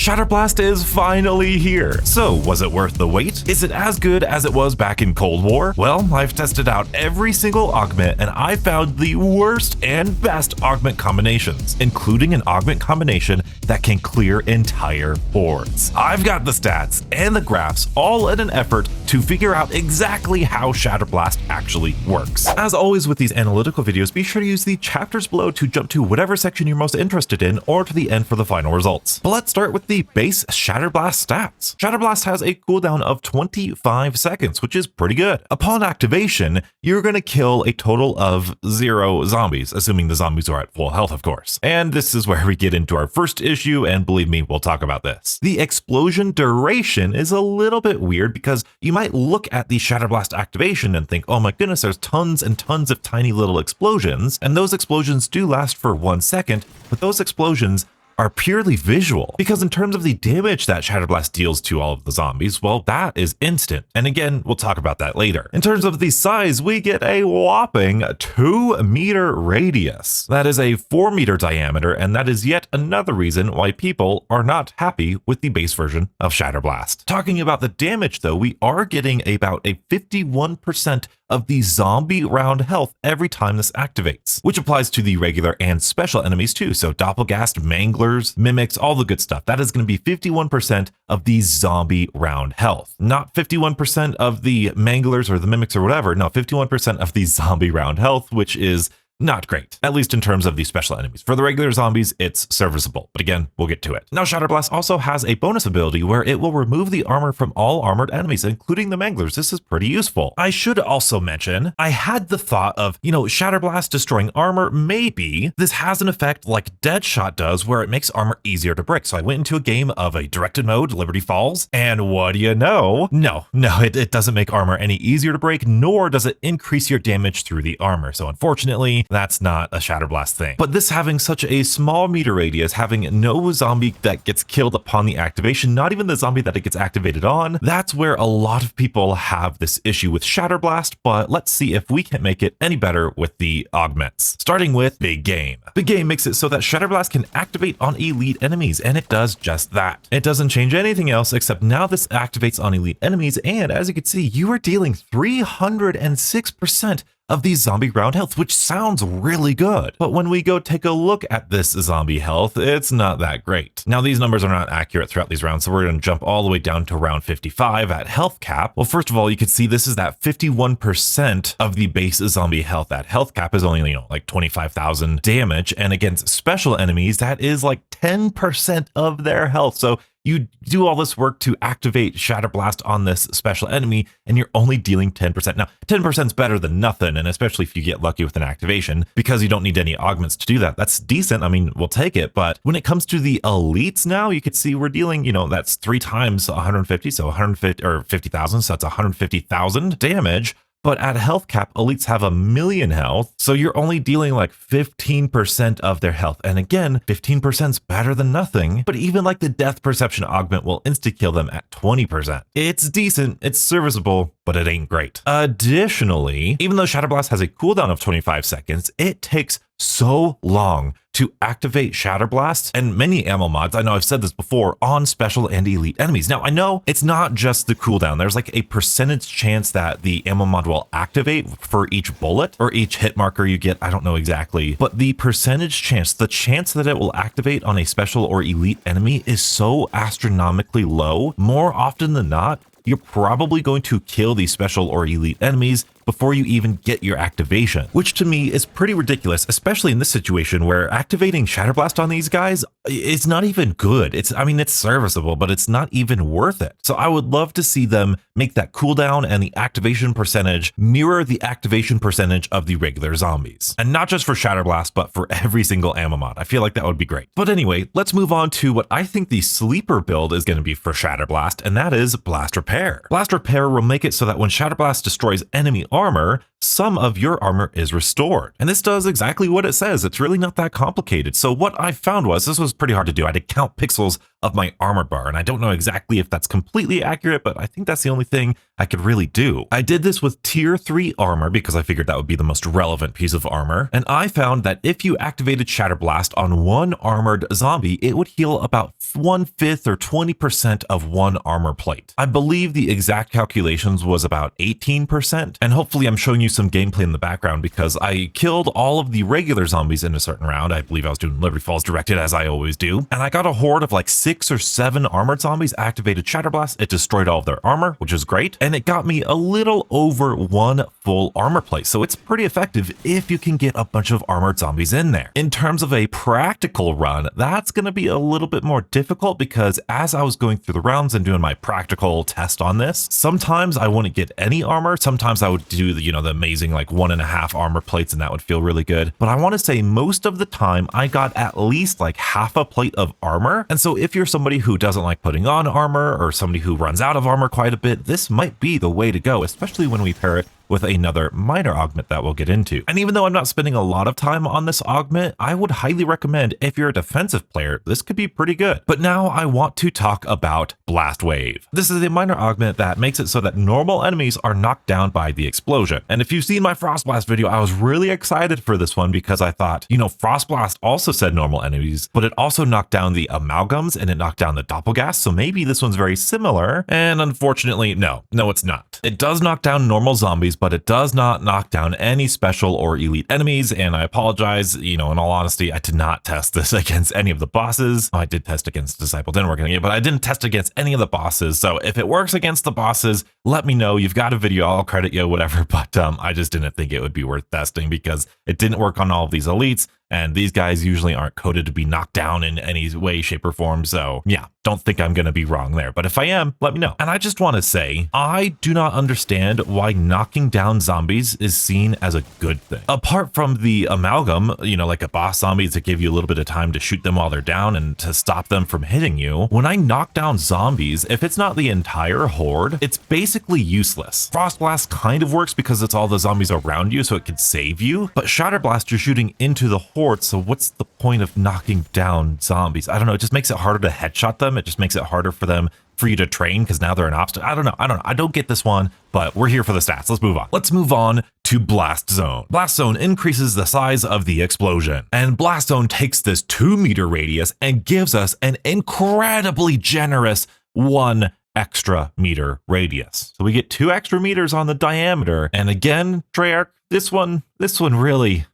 Shatter Blast is finally here. So was it worth the wait? Is it as good as it was back in Cold War? Well, I've tested out every single augment and I found the worst and best augment combinations, including an augment combination that can clear entire boards. I've got the stats and the graphs all in an effort to figure out exactly how Shatter Blast actually works. As always with these analytical videos, be sure to use the chapters below to jump to whatever section you're most interested in or to the end for the final results. But let's start with the base Shatter Blast stats. Shatter Blast has a cooldown of 25 seconds, which is pretty good. Upon activation, you're going to kill a total of 0 zombies, assuming the zombies are at full health, of course. And this is where we get into our first issue, and believe me, we'll talk about this. The explosion duration is a little bit weird because you might look at the Shatter Blast activation and think, oh my goodness, there's tons and tons of tiny little explosions, and those explosions do last for 1 second, but those explosions are purely visual, because in terms of the damage that Shatter Blast deals to all of the zombies, well, that is instant. And again, we'll talk about that later. In terms of the size, we get a whopping 2-meter radius. That is a 4-meter diameter, and that is yet another reason why people are not happy with the base version of Shatter Blast. Talking about the damage though, we are getting about a 51% of the zombie round health every time this activates, which applies to the regular and special enemies too. So Doppelgast, Manglers, Mimics, all the good stuff. That is going to be 51% of the zombie round health, not 51% of the Manglers or the Mimics or whatever. No, 51% of the zombie round health, which is not great, at least in terms of the special enemies. For the regular zombies, it's serviceable, but again, we'll get to it. Now, Shatter Blast also has a bonus ability where it will remove the armor from all armored enemies, including the Manglers. This is pretty useful. I should also mention, I had the thought of, Shatter Blast destroying armor. Maybe this has an effect like Deadshot does, where it makes armor easier to break. So I went into a game of a directed mode, Liberty Falls, and what do you know? No, it doesn't make armor any easier to break, nor does it increase your damage through the armor. So unfortunately, that's not a Shatter Blast thing. But this having such a small meter radius, having no zombie that gets killed upon the activation, not even the zombie that it gets activated on, that's where a lot of people have this issue with Shatter Blast, but let's see if we can make it any better with the augments. Starting with Big Game. Big Game makes it so that Shatter Blast can activate on elite enemies, and it does just that. It doesn't change anything else, except now this activates on elite enemies, and as you can see, you are dealing 306% of the zombie round health, which sounds really good. But when we go take a look at this zombie health, it's not that great. Now, these numbers are not accurate throughout these rounds, so we're going to jump all the way down to round 55 at health cap. Well, first of all, you can see this is that 51% of the base zombie health. That health cap is only, like 25,000 damage, and against special enemies, that is like 10% of their health. So you do all this work to activate Shatter Blast on this special enemy, and you're only dealing 10%. Now, 10% is better than nothing, and especially if you get lucky with an activation, because you don't need any augments to do that. That's decent. I mean, we'll take it. But when it comes to the elites now, you can see we're dealing, that's 3 times 150, so 150 or 50,000, so that's 150,000 damage. But at health cap, elites have 1,000,000 health, so you're only dealing like 15% of their health. And again, 15% is better than nothing, but even like the death perception augment will insta-kill them at 20%. It's decent, it's serviceable, but it ain't great. Additionally, even though Shatter Blast has a cooldown of 25 seconds, it takes so long to activate Shatter Blast and many ammo mods, I know I've said this before, on special and elite enemies. Now, I know it's not just the cooldown. There's like a percentage chance that the ammo mod will activate for each bullet or each hit marker you get. I don't know exactly, but the percentage chance, the chance that it will activate on a special or elite enemy is so astronomically low. More often than not, you're probably going to kill these special or elite enemies before you even get your activation, which to me is pretty ridiculous, especially in this situation where activating Shatter Blast on these guys is not even good. It's serviceable, but it's not even worth it. So I would love to see them make that cooldown and the activation percentage mirror the activation percentage of the regular zombies. And not just for Shatter Blast, but for every single ammo mod. I feel like that would be great. But anyway, let's move on to what I think the sleeper build is going to be for Shatter Blast, and that is Blast Repair. Blast Repair will make it so that when Shatter Blast destroys enemy armor, some of your armor is restored. And this does exactly what it says. It's really not that complicated. So what I found was, this was pretty hard to do. I had to count pixels of my armor bar, and I don't know exactly if that's completely accurate, but I think that's the only thing I could really do. I did this with tier 3 armor because I figured that would be the most relevant piece of armor, and I found that if you activated Shatter Blast on one armored zombie, it would heal about 1/5 or 20% of one armor plate. I believe the exact calculations was about 18%, and hopefully I'm showing you some gameplay in the background because I killed all of the regular zombies in a certain round. I believe I was doing Liberty Falls directed as I always do, and I got a horde of like 6 or 7 armored zombies, activated Shatter Blast, it destroyed all of their armor, which is great, and it got me a little over 1 full armor plate, so it's pretty effective if you can get a bunch of armored zombies in there. In terms of a practical run, that's going to be a little bit more difficult because as I was going through the rounds and doing my practical test on this, sometimes I wouldn't get any armor, sometimes I would do the amazing like 1.5 armor plates and that would feel really good, but I want to say most of the time I got at least like half a plate of armor, and so if you're somebody who doesn't like putting on armor or somebody who runs out of armor quite a bit, this might be the way to go, especially when we pair it with another minor augment that we'll get into. And even though I'm not spending a lot of time on this augment, I would highly recommend if you're a defensive player, this could be pretty good. But now I want to talk about Blast Wave. This is a minor augment that makes it so that normal enemies are knocked down by the explosion. And if you've seen my Frost Blast video, I was really excited for this one because I thought, Frost Blast also said normal enemies, but it also knocked down the amalgams and it knocked down the doppelgas, so maybe this one's very similar. And unfortunately, no, it's not. It does knock down normal zombies, but it does not knock down any special or elite enemies, and I apologize, in all honesty, I did not test this against any of the bosses. I did test against Disciple, didn't work against it, but I didn't test against any of the bosses, so if it works against the bosses, let me know. You've got a video, I'll credit you, whatever, but I just didn't think it would be worth testing because it didn't work on all of these elites, and these guys usually aren't coded to be knocked down in any way, shape, or form, so yeah, don't think I'm going to be wrong there, but if I am, let me know. And I just want to say, I do not understand why knocking down zombies is seen as a good thing. Apart from the amalgam, like a boss zombie to give you a little bit of time to shoot them while they're down and to stop them from hitting you, when I knock down zombies, if it's not the entire horde, it's basically useless. Frost Blast kind of works because it's all the zombies around you, so it could save you, but Shatter Blast, you're shooting into the horde, so what's the point of knocking down zombies? I don't know, it just makes it harder to headshot them, it just makes it harder for you to train because now they're an obstacle. I don't know. I don't get this one, but we're here for the stats. Let's move on. Let's move on to Blast Zone. Blast Zone increases the size of the explosion, and Blast Zone takes this 2-meter radius and gives us an incredibly generous 1 extra meter radius. So we get 2 extra meters on the diameter. And again, Treyarch, this one really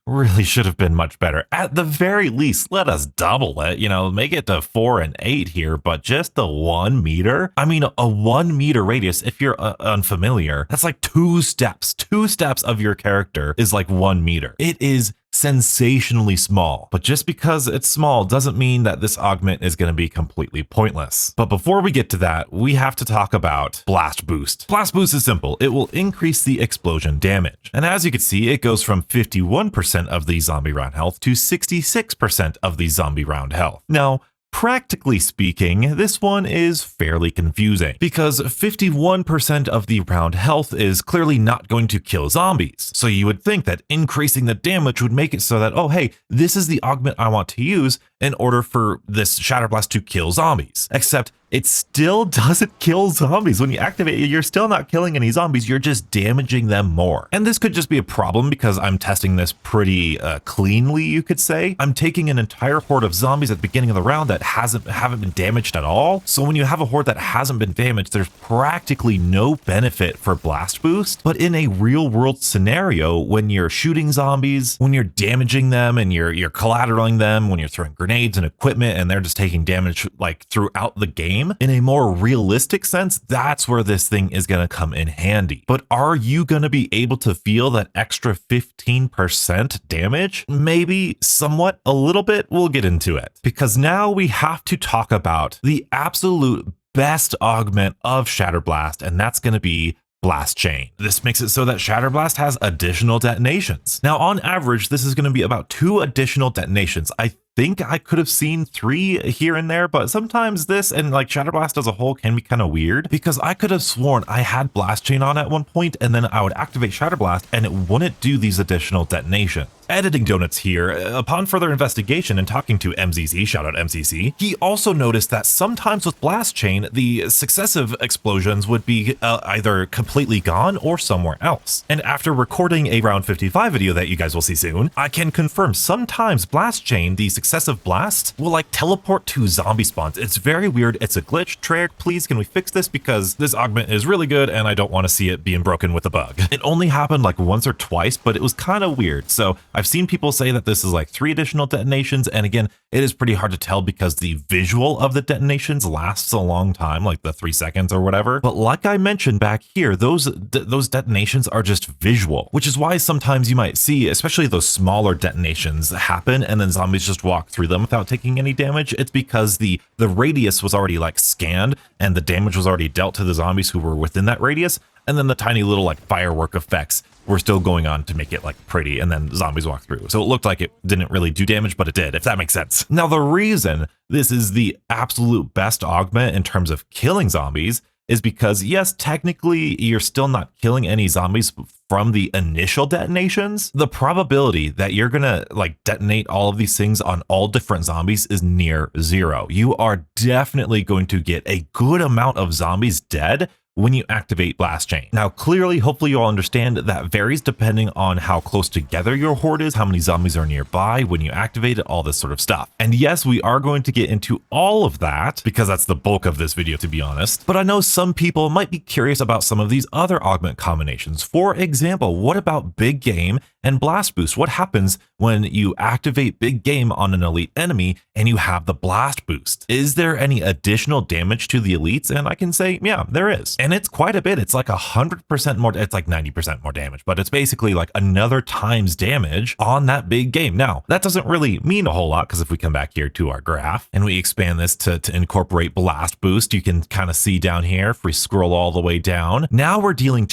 should have been much better. At the very least, let us double it, make it to 4 and 8 here, but just the 1 meter. I mean, a 1 meter radius, if you're unfamiliar, that's like 2 steps. 2 steps of your character is like 1 meter. It is sensationally small, but just because it's small doesn't mean that this augment is going to be completely pointless. But before we get to that, we have to talk about Blast Boost. Blast Boost is simple. It will increase the explosion damage. And as you can see, it goes from 51% of the zombie round health to 66% of the zombie round health. Now, practically speaking, this one is fairly confusing because 51% of the round health is clearly not going to kill zombies. So you would think that increasing the damage would make it so that, oh, hey, this is the augment I want to use in order for this Shatter Blast to kill zombies. Except it still doesn't kill zombies. When you activate it, you're still not killing any zombies, you're just damaging them more. And this could just be a problem because I'm testing this pretty cleanly, you could say. I'm taking an entire horde of zombies at the beginning of the round that haven't been damaged at all. So when you have a horde that hasn't been damaged, there's practically no benefit for Blast Boost. But in a real world scenario, when you're shooting zombies, when you're damaging them and you're collateraling them, when you're throwing grenades and equipment and they're just taking damage like throughout the game, in a more realistic sense, that's where this thing is going to come in handy. But are you going to be able to feel that extra 15% damage? Maybe, somewhat, a little bit. We'll get into it. Because now we have to talk about the absolute best augment of Shatter Blast, and that's going to be Blast Chain. This makes it so that Shatter Blast has additional detonations. Now, on average, this is going to be about 2 additional detonations. I think I could have seen 3 here and there, but sometimes this and like Shatter Blast as a whole can be kind of weird, because I could have sworn I had Blast Chain on at one point and then I would activate Shatter Blast and it wouldn't do these additional detonations. Editing Donuts here, upon further investigation and talking to MZC, shout out MCC, he also noticed that sometimes with Blast Chain, the successive explosions would be either completely gone or somewhere else. And after recording a round 55 video that you guys will see soon, I can confirm sometimes Blast Chain, the successive blasts, will like teleport to zombie spawns. It's very weird. It's a glitch. Treyarch, please can we fix this, because this augment is really good and I don't want to see it being broken with a bug. It only happened like once or twice, but it was kind of weird. So I've seen people say that this is like 3 additional detonations, and again, it is pretty hard to tell because the visual of the detonations lasts a long time, like the 3 seconds or whatever. But like I mentioned back here, those detonations are just visual, which is why sometimes you might see, especially those smaller detonations happen and then zombies just walk through them without taking any damage. It's because the radius was already like scanned and the damage was already dealt to the zombies who were within that radius. And then the tiny little like firework effects were still going on to make it like pretty, and then zombies walk through. So it looked like it didn't really do damage, but it did, if that makes sense. Now, the reason this is the absolute best augment in terms of killing zombies is because, yes, technically you're still not killing any zombies from the initial detonations. The probability that you're gonna like detonate all of these things on all different zombies is near 0. You are definitely going to get a good amount of zombies dead when you activate Blast Chain. Now, clearly, hopefully you all understand that varies depending on how close together your horde is, how many zombies are nearby when you activate it, all this sort of stuff. And yes, we are going to get into all of that because that's the bulk of this video, to be honest. But I know some people might be curious about some of these other augment combinations. For example, what about Big Game and Blast Boost? What happens when you activate Big Game on an elite enemy and you have the Blast Boost? Is there any additional damage to the elites? And I can say, yeah, there is. And it's quite a bit. It's like 100% more. It's like 90% more damage, but it's basically like another times damage on that Big Game. Now, that doesn't really mean a whole lot, because if we come back here to our graph and we expand this to incorporate Blast Boost, you can kind of see down here, if we scroll all the way down, now we're dealing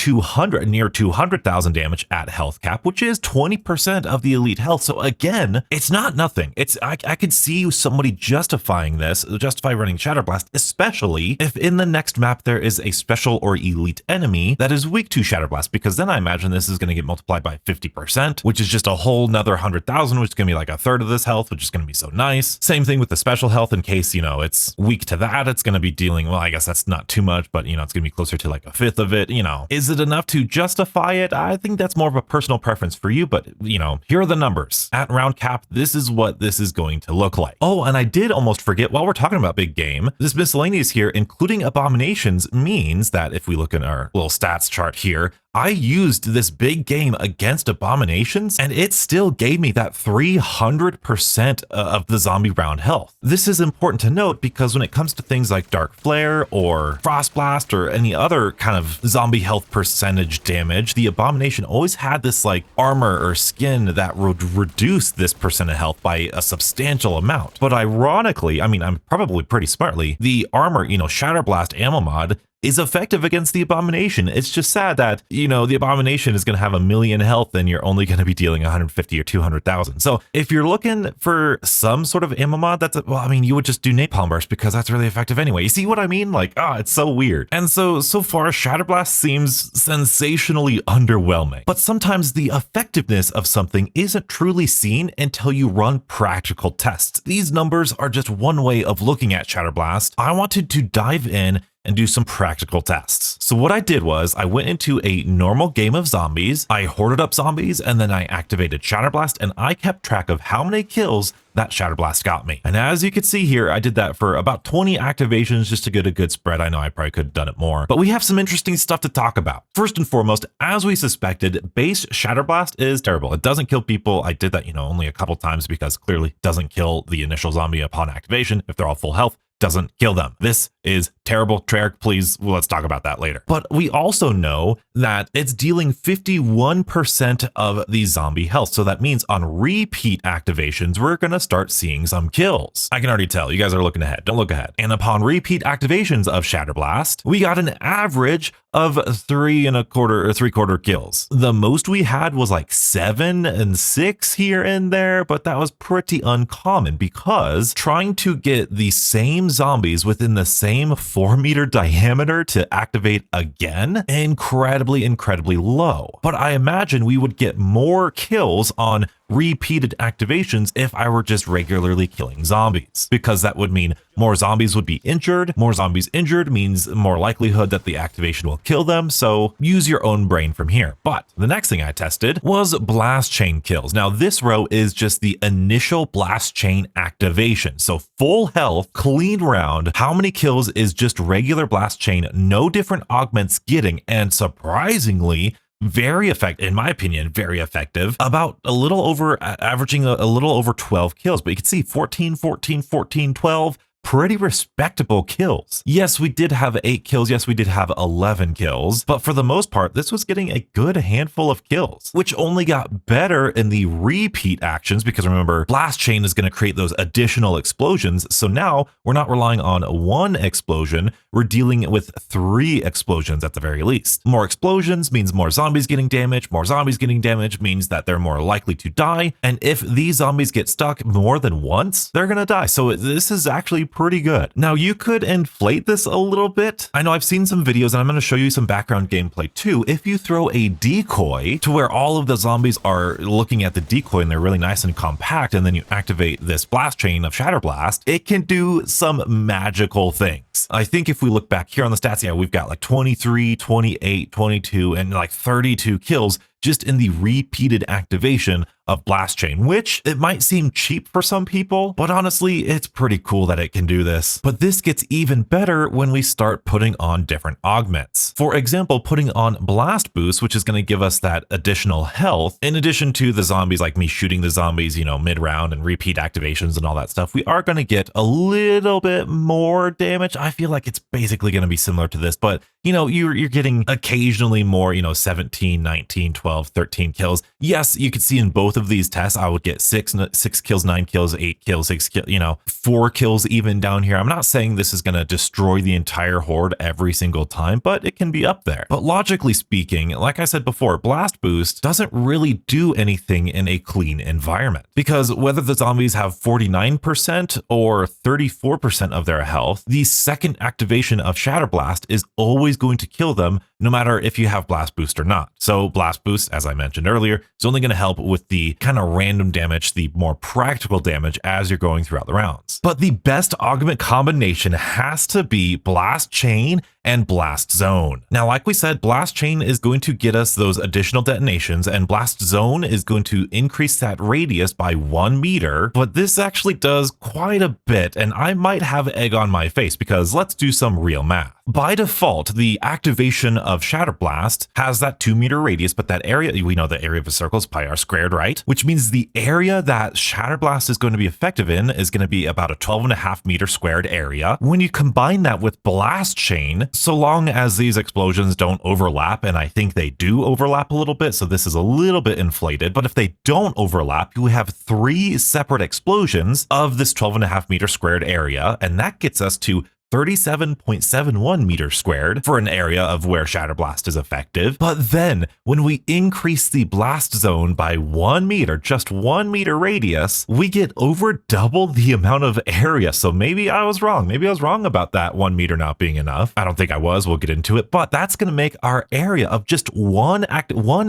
near 200,000 damage at health cap, which is 20% of the elite health. So again, it's not nothing. I could see somebody justify running Shatter Blast, especially if in the next map there is a special or elite enemy that is weak to Shatter Blast, because then I imagine this is going to get multiplied by 50%, which is just a whole nother 100,000, which is going to be like a third of this health, which is going to be so nice. Same thing with the special health, in case, you know, it's weak to that, it's going to be dealing, well, I guess that's not too much, but you know, it's going to be closer to like a fifth of it. You know, is it enough to justify it? I think that's more of a personal preference for you, but you know, here are the numbers. At round cap, this is what this is going to look like. Oh, and I did almost forget, while we're talking about Big Game, this miscellaneous here, including Abominations, means that if we look in our little stats chart here, I used this Big Game against Abominations, and it still gave me that 300% of the zombie round health. This is important to note because when it comes to things like Dark Flare or Frost Blast or any other kind of zombie health percentage damage, the Abomination always had this like armor or skin that would reduce this percent of health by a substantial amount. But ironically, I mean, I'm probably pretty smartly, the armor, you know, Shatter Blast ammo mod is effective against the Abomination. It's just sad that, you know, the Abomination is going to have 1 million health and you're only going to be dealing 150 or 200,000. So if you're looking for some sort of ammo mod, well, I mean, you would just do Napalm Burst because that's really effective anyway. You see what I mean? Like, it's so weird. And so far, Shatter Blast seems sensationally underwhelming. But sometimes the effectiveness of something isn't truly seen until you run practical tests. These numbers are just one way of looking at Shatter Blast. I wanted to dive in and do some practical tests. So what I did was I went into a normal game of zombies, I hoarded up zombies, and then I activated Shatter Blast, and I kept track of how many kills that Shatter Blast got me. And as you can see here, I did that for about 20 activations just to get a good spread. I know I probably could have done it more, but we have some interesting stuff to talk about. First and foremost, as we suspected, base Shatter Blast is terrible. It doesn't kill people. I did that, you know, only a couple times because clearly it doesn't kill the initial zombie upon activation. If they're all full health, doesn't kill them. This is terrible. Treyarch, please, let's talk about that later. But we also know that it's dealing 51% of the zombie health. So that means on repeat activations, we're going to start seeing some kills. I can already tell you guys are looking ahead. Don't look ahead. And upon repeat activations of Shatter Blast, we got an average of 3.25 kills. The most we had was like 7 and 6 here and there, but that was pretty uncommon because trying to get the same zombies within the same 4-meter diameter to activate again, incredibly low. But I imagine we would get more kills on repeated activations if I were just regularly killing zombies, because that would mean more zombies would be injured. More zombies injured means more likelihood that the activation will kill them. So use your own brain from here. But the next thing I tested was blast chain kills. Now this row is just the initial blast chain activation. So full health, clean round. How many kills is just regular blast chain, no different augments getting? And surprisingly, very effective, in my opinion, very effective, about a little over, averaging a little over 12 kills. But you can see 14, 14, 14, 12, pretty respectable kills. Yes, we did have 8 kills. Yes, we did have 11 kills. But for the most part, this was getting a good handful of kills, which only got better in the repeat actions because remember, Blast Chain is going to create those additional explosions. So now we're not relying on 1 explosion. We're dealing with 3 explosions at the very least. More explosions means more zombies getting damaged. More zombies getting damaged means that they're more likely to die. And if these zombies get stuck more than once, they're going to die. So this is actually pretty good. Now you could inflate this a little bit. I know I've seen some videos and I'm going to show you some background gameplay too. If you throw a decoy to where all of the zombies are looking at the decoy and they're really nice and compact, and then you activate this blast chain of Shatter Blast, it can do some magical things. I think if we look back here on the stats, yeah, we've got like 23, 28, 22, and like 32 kills just in the repeated activation of Blast Chain, which it might seem cheap for some people, but honestly, it's pretty cool that it can do this. But this gets even better when we start putting on different augments. For example, putting on Blast Boost, which is going to give us that additional health, in addition to the zombies, like me shooting the zombies, you know, mid-round and repeat activations and all that stuff, we are going to get a little bit more damage. I feel like it's basically going to be similar to this, but you know, you're getting occasionally more, you know, 17, 19, 12, 13 kills. Yes, you could see in both of these tests, I would get 6 kills, 9 kills, 8 kills, 6 kills, you know, 4 kills even down here. I'm not saying this is going to destroy the entire horde every single time, but it can be up there. But logically speaking, like I said before, Blast Boost doesn't really do anything in a clean environment, because whether the zombies have 49% or 34% of their health, the second activation of Shatter Blast is always going to kill them, no matter if you have Blast Boost or not. So Blast Boost, as I mentioned earlier, is only going to help with the kind of random damage, the more practical damage as you're going throughout the rounds. But the best augment combination has to be Blast Chain and Blast Zone. Now, like we said, Blast Chain is going to get us those additional detonations, and Blast Zone is going to increase that radius by 1 meter, but this actually does quite a bit, and I might have egg on my face because let's do some real math. By default, the activation of Shatter Blast has that 2 meter radius, but that area, we know the area of a circle is pi r squared, right? Which means the area that Shatter Blast is going to be effective in is going to be about a 12.5 meter squared area. When you combine that with Blast Chain, so long as these explosions don't overlap, and I think they do overlap a little bit, so this is a little bit inflated, but if they don't overlap, you have 3 separate explosions of this 12.5 meter squared area, and that gets us to 37.71 meters squared for an area of where Shatter Blast is effective. But then when we increase the blast zone by 1 meter, just 1 meter radius, we get over double the amount of area. So maybe I was wrong. Maybe I was wrong about that 1 meter not being enough. I don't think I was. We'll get into it, but that's going to make our area of just one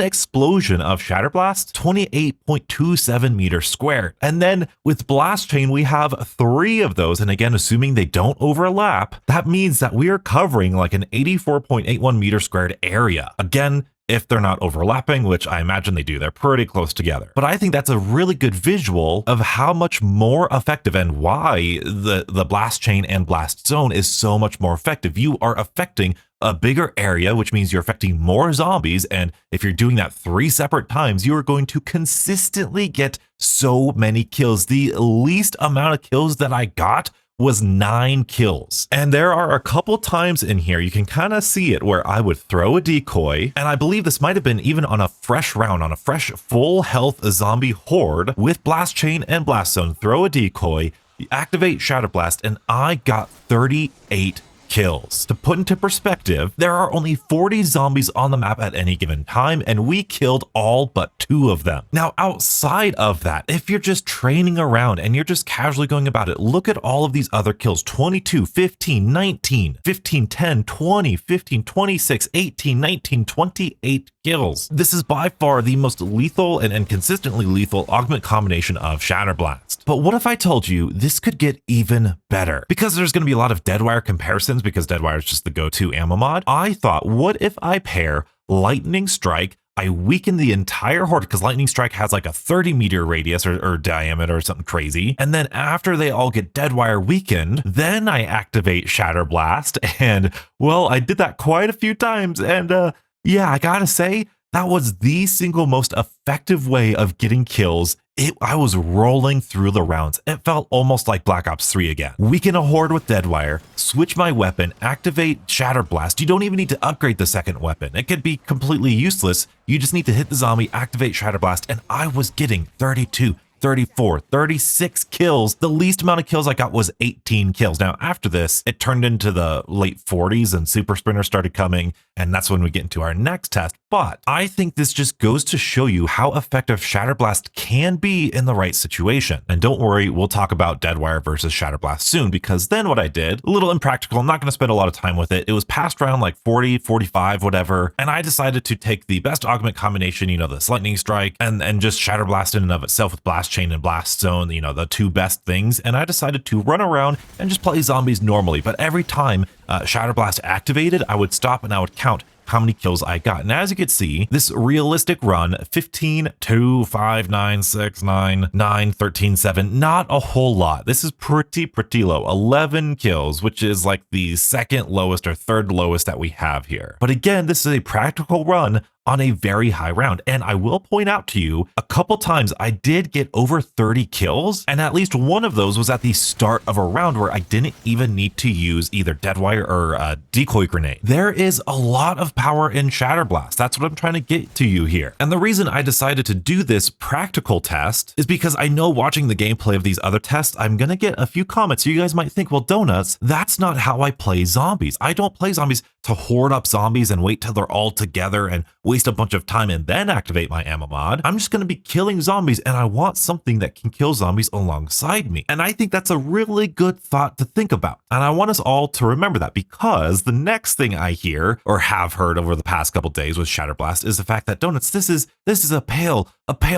explosion of Shatter Blast 28.27 meters squared. And then with Blast Chain, we have 3 of those. And again, assuming they don't overlap, that means that we are covering like an 84.81 meter squared area. Again, if they're not overlapping, which I imagine they do, they're pretty close together. But I think that's a really good visual of how much more effective and why the Blast Chain and Blast Zone is so much more effective. You are affecting a bigger area, which means you're affecting more zombies. And if you're doing that 3 separate times, you are going to consistently get so many kills. The least amount of kills that I got was 9 kills. And there are a couple times in here you can kind of see it where I would throw a decoy, and I believe this might have been even on a fresh round, on a fresh full health zombie horde with blast chain and blast zone, throw a decoy, activate Shatter Blast, and I got 38 kills. To put into perspective, there are only 40 zombies on the map at any given time, and we killed all but 2 of them. Now, outside of that, if you're just training around and you're just casually going about it, look at all of these other kills: 22, 15, 19, 15, 10, 20, 15, 26, 18, 19, 28 kills. This is by far the most lethal and consistently lethal augment combination of Shatter Blast. But what if I told you this could get even better? Because there's going to be a lot of Deadwire comparisons, because Deadwire is just the go-to ammo mod. I thought, what if I pair Lightning Strike, I weaken the entire horde, because Lightning Strike has like a 30-meter radius or diameter or something crazy, and then after they all get Deadwire weakened, then I activate Shatter Blast, and well, I did that quite a few times, and yeah, I gotta say, that was the single most effective way of getting kills. I was rolling through the rounds. It felt almost like Black Ops 3 again. Weaken a horde with Deadwire, switch my weapon, activate Shatter Blast. You don't even need to upgrade the second weapon. It could be completely useless. You just need to hit the zombie, activate Shatter Blast, and I was getting 32, 34, 36 kills. The least amount of kills I got was 18 kills. Now, after this, it turned into the late 40s and Super Sprinters started coming, and that's when we get into our next test. But I think this just goes to show you how effective Shatter Blast can be in the right situation. And don't worry, we'll talk about Deadwire versus Shatter Blast soon, because then what I did, a little impractical, I'm not going to spend a lot of time with it. It was past round like 40, 45, whatever. And I decided to take the best augment combination, you know, this Lightning Strike and just Shatter Blast in and of itself with Blast Chain and Blast Zone, you know, the 2 best things. And I decided to run around and just play zombies normally. But every time Shatter Blast activated, I would stop and I would count how many kills I got. And as you can see, this realistic run, 15, 2, 5, 9, 6, 9, 9, 13, 7, not a whole lot. This is pretty low. 11 kills, which is like the second lowest or third lowest that we have here. But again, this is a practical run on a very high round. And I will point out to you, a couple times I did get over 30 kills, and at least one of those was at the start of a round where I didn't even need to use either Deadwire or a decoy grenade. There is a lot of power in Shatter Blast. That's what I'm trying to get to you here. And the reason I decided to do this practical test is because I know watching the gameplay of these other tests, I'm gonna get a few comments. You guys might think, well, Donuts, that's not how I play zombies. I don't play zombies to horde up zombies and wait till they're all together and waste a bunch of time and then activate my ammo mod. I'm just going to be killing zombies, and I want something that can kill zombies alongside me. And I think that's a really good thought to think about. And I want us all to remember that, because the next thing I hear or have heard over the past couple days with Shatter Blast is the fact that, Donuts, this is a pale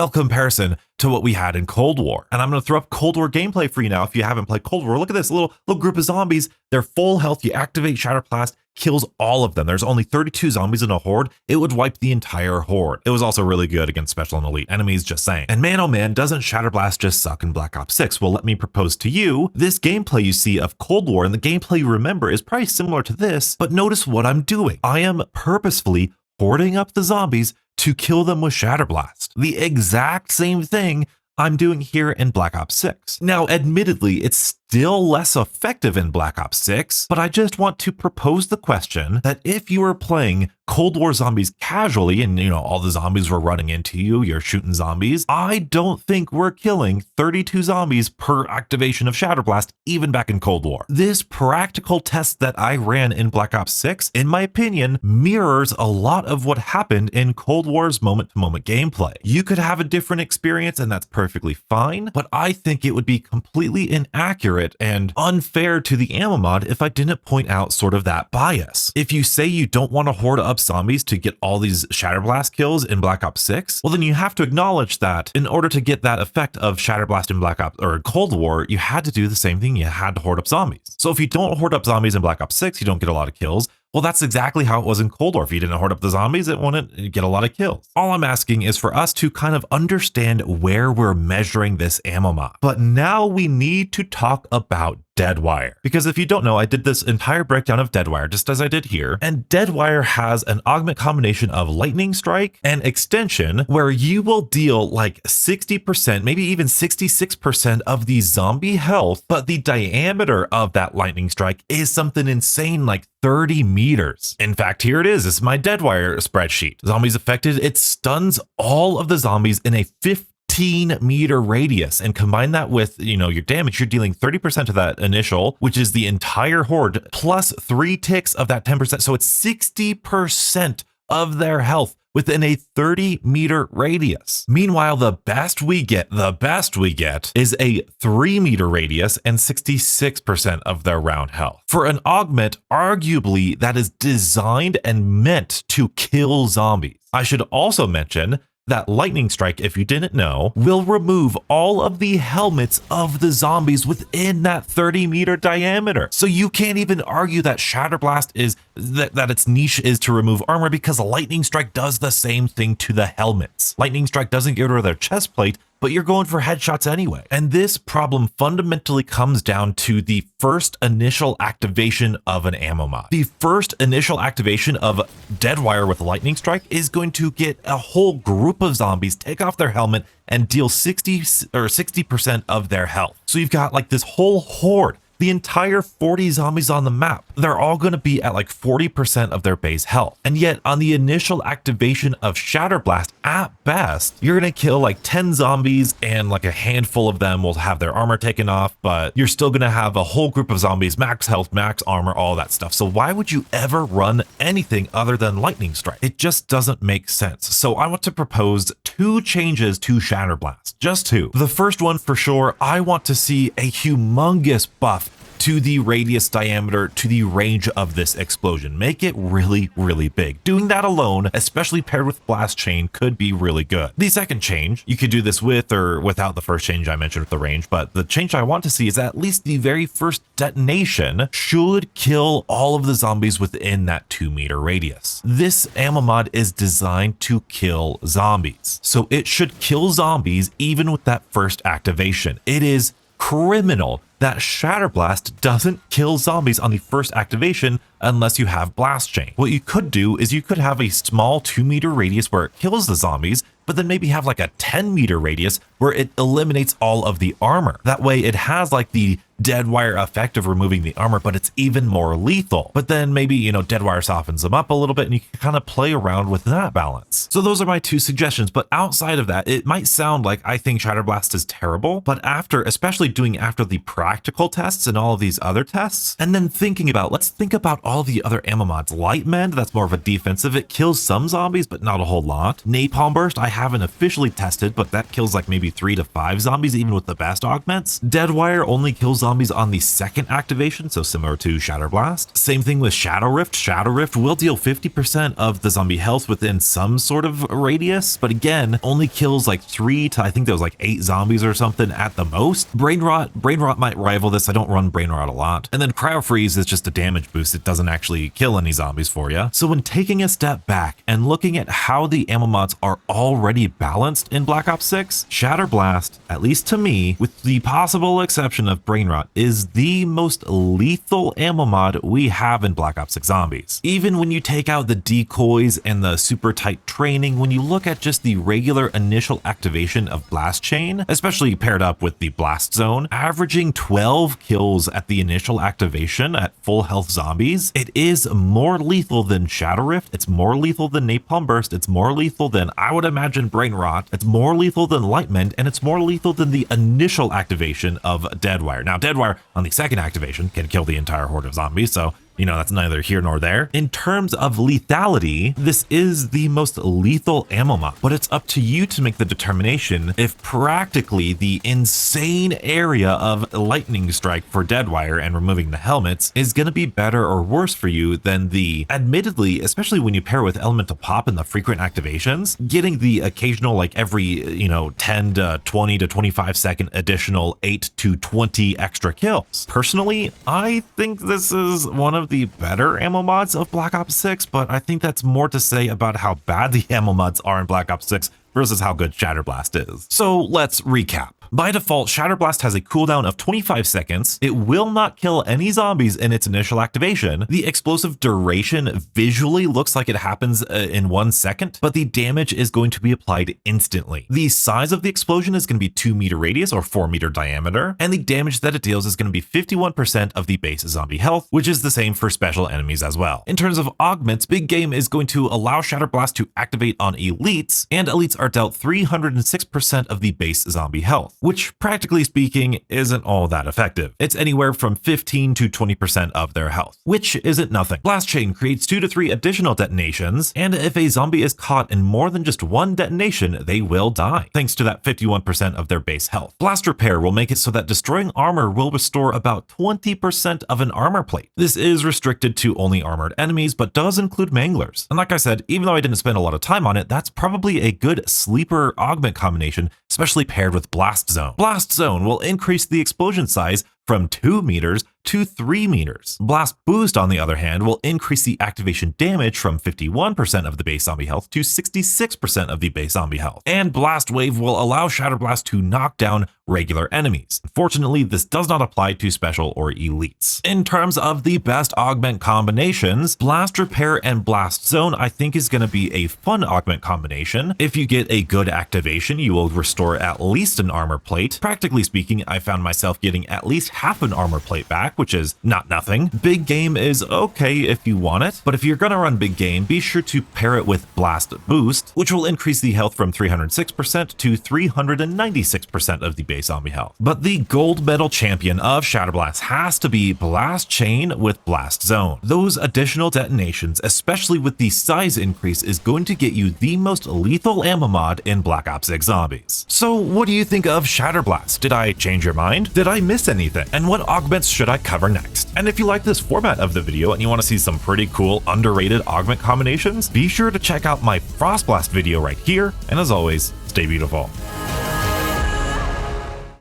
comparison to what we had in Cold War. And I'm going to throw up Cold War gameplay for you now. If you haven't played Cold War, look at this little group of zombies. They're full health. You activate Shatter Blast, kills all of them. There's only 32 zombies in a horde. It would wipe the entire horde. It was also really good against special and elite enemies, just saying. And man, oh man, doesn't Shatter Blast just suck in Black Ops 6? Well, let me propose to you, this gameplay you see of Cold War and the gameplay you remember is probably similar to this, but notice what I'm doing. I am purposefully hording up the zombies to kill them with Shatter Blast. The exact same thing I'm doing here in Black Ops 6. Now, admittedly, it's still less effective in Black Ops 6, but I just want to propose the question that if you were playing Cold War zombies casually and, you know, all the zombies were running into you, you're shooting zombies, I don't think we're killing 32 zombies per activation of Shatter Blast, even back in Cold War. This practical test that I ran in Black Ops 6, in my opinion, mirrors a lot of what happened in Cold War's moment-to-moment gameplay. You could have a different experience, and that's perfectly fine, but I think it would be completely inaccurate and unfair to the ammo mod if I didn't point out sort of that bias. If you say you don't want to horde up zombies to get all these Shatter Blast kills in Black Ops 6, well, then you have to acknowledge that in order to get that effect of Shatter Blast in Black Ops or Cold War, you had to do the same thing. You had to horde up zombies. So if you don't horde up zombies in Black Ops 6, you don't get a lot of kills. Well, that's exactly how it was in Cold War. If you didn't horde up the zombies, it wouldn't get a lot of kills. All I'm asking is for us to kind of understand where we're measuring this ammo mod. But now we need to talk about Deadwire. Because if you don't know, I did this entire breakdown of Deadwire just as I did here, and Deadwire has an augment combination of Lightning Strike and Extension where you will deal like 60%, maybe even 66% of the zombie health, but the diameter of that Lightning Strike is something insane like 30 meters. In fact, here it is. This is my Deadwire spreadsheet. Zombies affected, it stuns all of the zombies in a 15-meter radius, and combine that with, your damage, you're dealing 30% of that initial, which is the entire horde, plus 3 ticks of that 10%. So it's 60% of their health within a 30-meter radius. Meanwhile, the best we get is a 3-meter radius and 66% of their round health. For an augment, arguably, that is designed and meant to kill zombies. I should also mention that Lightning Strike, if you didn't know, will remove all of the helmets of the zombies within that 30-meter diameter. So you can't even argue that Shatter Blast is that its niche is to remove armor, because Lightning Strike does the same thing to the helmets. Lightning Strike doesn't get rid of their chest plate, but you're going for headshots anyway. And this problem fundamentally comes down to the first initial activation of an ammo mod. The first initial activation of Deadwire with Lightning Strike is going to get a whole group of zombies take off their helmet and deal 60% of their health. So you've got like this whole horde, the entire 40 zombies on the map. They're all going to be at like 40% of their base health. And yet on the initial activation of Shatter Blast, at best, you're going to kill like 10 zombies and like a handful of them will have their armor taken off, but you're still going to have a whole group of zombies, max health, max armor, all that stuff. So why would you ever run anything other than Lightning Strike? It just doesn't make sense. So I want to propose 2 changes to Shatter Blast, just 2. The first one for sure, I want to see a humongous buff to the radius diameter, to the range of this explosion. Make it really, really big. Doing that alone, especially paired with Blast Chain, could be really good. The second change, you could do this with or without the first change I mentioned with the range, but the change I want to see is at least the very first detonation should kill all of the zombies within that 2-meter radius. This ammo mod is designed to kill zombies, so it should kill zombies even with that first activation. It is criminal that Shatter Blast doesn't kill zombies on the first activation unless you have Blast Chain. What you could do is you could have a small 2-meter radius where it kills the zombies, but then maybe have like a 10-meter radius where it eliminates all of the armor. That way it has like the Deadwire effect of removing the armor, but it's even more lethal. But then maybe, Deadwire softens them up a little bit and you can kind of play around with that balance. So those are my 2 suggestions, but outside of that, it might sound like I think Shatter Blast is terrible, but especially doing after the practical tests and all of these other tests, and then let's think about all the other ammo mods. Light Mend, that's more of a defensive. It kills some zombies, but not a whole lot. Napalm Burst, I haven't officially tested, but that kills like maybe 3 to 5 zombies, even with the best augments. Deadwire only kills zombies on the second activation, so similar to Shatter Blast. Same thing with Shadow Rift. Shadow Rift will deal 50% of the zombie health within some sort of radius, but again, only kills like 3 to, I think there was like 8 zombies or something at the most. Brain Rot might rival this. I don't run Brain Rot a lot. And then Cryo Freeze is just a damage boost. It doesn't actually kill any zombies for you. So when taking a step back and looking at how the ammo mods are already balanced in Black Ops 6, Shatter Blast, at least to me, with the possible exception of Brain Rot, is the most lethal ammo mod we have in Black Ops 6 Zombies. Even when you take out the decoys and the super tight training, when you look at just the regular initial activation of Blast Chain, especially paired up with the Blast Zone, averaging 12 kills at the initial activation at full health zombies, it is more lethal than Shadow Rift, it's more lethal than Napalm Burst, it's more lethal than, I would imagine, Brain Rot, it's more lethal than Light Mend, and it's more lethal than the initial activation of Deadwire. Now, Deadwire on the second activation can kill the entire horde of zombies, so that's neither here nor there. In terms of lethality, this is the most lethal ammo mod, but it's up to you to make the determination if practically the insane area of Lightning Strike for Deadwire and removing the helmets is going to be better or worse for you than the, admittedly, especially when you pair with Elemental Pop and the frequent activations, getting the occasional, like every, 10 to 20 to 25 second additional 8 to 20 extra kills. Personally, I think this is one of the better ammo mods of Black Ops 6, but I think that's more to say about how bad the ammo mods are in Black Ops 6 versus how good Shatter Blast is. So let's recap. By default, Shatter Blast has a cooldown of 25 seconds. It will not kill any zombies in its initial activation. The explosive duration visually looks like it happens in 1 second, but the damage is going to be applied instantly. The size of the explosion is going to be 2-meter radius or 4-meter diameter, and the damage that it deals is going to be 51% of the base zombie health, which is the same for special enemies as well. In terms of augments, Big Game is going to allow Shatter Blast to activate on elites, and elites are dealt 306% of the base zombie health, which practically speaking isn't all that effective. It's anywhere from 15 to 20% of their health, which isn't nothing. Blast Chain creates 2 to 3 additional detonations, and if a zombie is caught in more than just one detonation, they will die, thanks to that 51% of their base health. Blast Repair will make it so that destroying armor will restore about 20% of an armor plate. This is restricted to only armored enemies, but does include manglers. And like I said, even though I didn't spend a lot of time on it, that's probably a good sleeper augment combination, especially paired with Blast Zone. Blast Zone will increase the explosion size from 2 meters to 3 meters. Blast Boost, on the other hand, will increase the activation damage from 51% of the base zombie health to 66% of the base zombie health. And Blast Wave will allow Shatter Blast to knock down regular enemies. Unfortunately, this does not apply to special or elites. In terms of the best augment combinations, Blast Repair and Blast Zone I think is going to be a fun augment combination. If you get a good activation, you will restore at least an armor plate. Practically speaking, I found myself getting at least half an armor plate back, which is not nothing. Big Game is okay if you want it, but if you're gonna run Big Game, be sure to pair it with Blast Boost, which will increase the health from 306% to 396% of the base zombie health. But the gold medal champion of Shatter Blast has to be Blast Chain with Blast Zone. Those additional detonations, especially with the size increase, is going to get you the most lethal ammo mod in Black Ops 6 Zombies. So what do you think of Shatter Blast? Did I change your mind? Did I miss anything? And what augments should I cover next? And if you like this format of the video and you want to see some pretty cool underrated augment combinations, be sure to check out my Frost Blast video right here. And as always, stay beautiful.